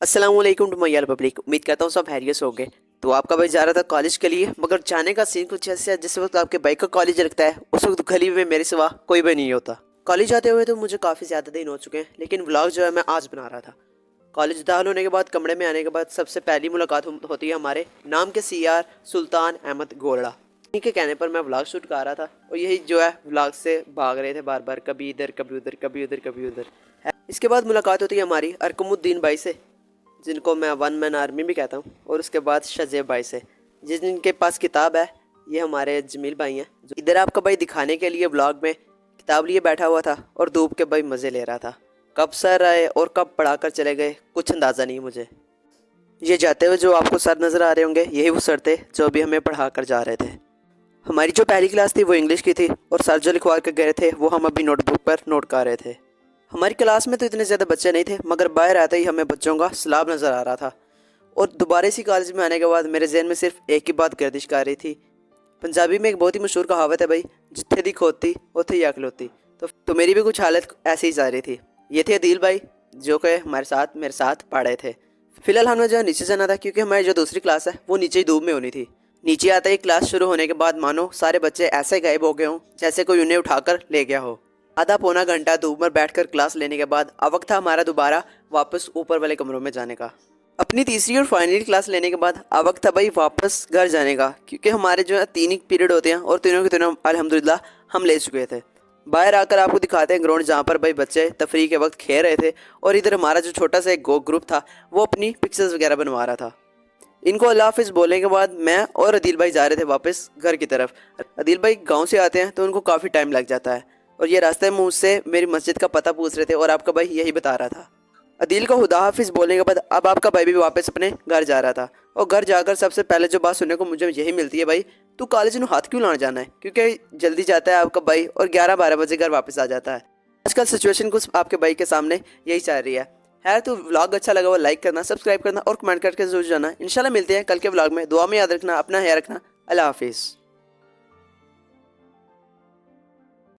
अस्सलाम वालेकुम to my public. उम्मीद करता हूँ सब हैरियत से होंगे। तो आपका भाई जा रहा था कॉलेज के लिए, मगर जाने का सीन कुछ ऐसे है जिस वक्त आपके बाइक का कॉलेज लगता है उस वक्त गली में मेरे सिवा कोई भी नहीं होता। कॉलेज जाते हुए तो मुझे काफ़ी ज़्यादा दिन हो चुके हैं, लेकिन व्लॉग जो है मैं आज बना रहा था। कॉलेज दाखिल होने के बाद कमरे में आने के बाद सबसे पहली मुलाकात होती है हमारे नाम के सीआर सुल्तान अहमद गोलड़ा। इन्हीं के कहने पर मैं व्लॉग शूट कर रहा था और यही जो है व्लॉग से भाग रहे थे बार बार, कभी इधर कभी उधर, कभी उधर कभी उधर। इसके बाद मुलाकात होती है हमारी अरकमुद्दीन भाई से, जिनको मैं वन मैन आर्मी भी कहता हूँ, और उसके बाद शजेब भाई से जिनके पास किताब है। ये हमारे जमील भाई हैं। जो इधर आपका भाई दिखाने के लिए ब्लॉग में किताब लिए बैठा हुआ था और धूप के भाई मज़े ले रहा था। कब सर आए और कब पढ़ा कर चले गए कुछ अंदाज़ा नहीं मुझे। ये जाते हुए जो आपको सर नज़र आ रहे होंगे यही वो सर थे जो अभी हमें पढ़ा कर जा रहे थे। हमारी जो पहली क्लास थी वो इंग्लिश की थी और सर जो लिखवा कर गए थे वो हम अभी नोटबुक पर नोट कर रहे थे। हमारी क्लास में तो इतने ज़्यादा बच्चे नहीं थे, मगर बाहर आते ही हमें बच्चों का सैलाब नज़र आ रहा था। और दोबारा इसी कॉलेज में आने के बाद मेरे जहन में सिर्फ एक ही बात गर्दिश कर रही थी। पंजाबी में एक बहुत ही मशहूर कहावत है भाई, जिथे दी खोती उथे ही अकल होती। तो मेरी भी कुछ हालत ऐसी ही जा रही थी। ये थे अदील भाई जो कि मेरे साथ पढ़े थे। फिलहाल हमें जो नीचे जाना था क्योंकि हमारी जो दूसरी क्लास है वो नीचे ही धूप में होनी थी। नीचे आते ही क्लास शुरू होने के बाद मानो सारे बच्चे ऐसे गायब हो गए हों जैसे कोई उन्हें उठाकर ले गया हो। आधा पौना घंटा धूप में बैठकर क्लास लेने के बाद अब वक्त था हमारा दोबारा वापस ऊपर वाले कमरों में जाने का। अपनी तीसरी और फाइनली क्लास लेने के बाद अब वक्त था भाई वापस घर जाने का, क्योंकि हमारे जो है 3 ही पीरियड होते हैं और तीनों के तीनों अल्हम्दुलिल्लाह हम ले चुके थे। बाहर आकर आपको दिखाते हैं ग्राउंड जहाँ पर भाई बच्चे तफरीह के वक्त खेल रहे थे, और इधर हमारा जो छोटा सा एक ग्रुप था वो अपनी पिक्चर्स वगैरह बनवा रहा था। इनको अल्लाह हाफिज़ बोलने के बाद मैं और अदील भाई जा रहे थे वापस घर की तरफ। अदील भाई गाँव से आते हैं तो उनको काफ़ी टाइम लग जाता है, और ये रास्ते में मुझसे मेरी मस्जिद का पता पूछ रहे थे और आपका भाई यही बता रहा था। अदील को खुदा हाफिज़ बोलने के बाद अब आपका भाई भी वापस अपने घर जा रहा था, और घर जाकर सबसे पहले जो बात सुनने को मुझे यही मिलती है, भाई तू कॉलेज में हाथ क्यों लाना जाना है, क्योंकि जल्दी जाता है आपका भाई और 11-12 बजे घर वापस आ जाता है। आजकल सिचुएशन कुछ आपके भाई के सामने यही चल रही है। खैर, तो व्लॉग अच्छा लगा हुआ लाइक करना, सब्सक्राइब करना और कमेंट करके जरूर जाना। इंशाल्लाह मिलते हैं कल के व्लॉग में। दुआ में याद रखना, अपना ख्याल रखना। अल्लाह हाफिज़।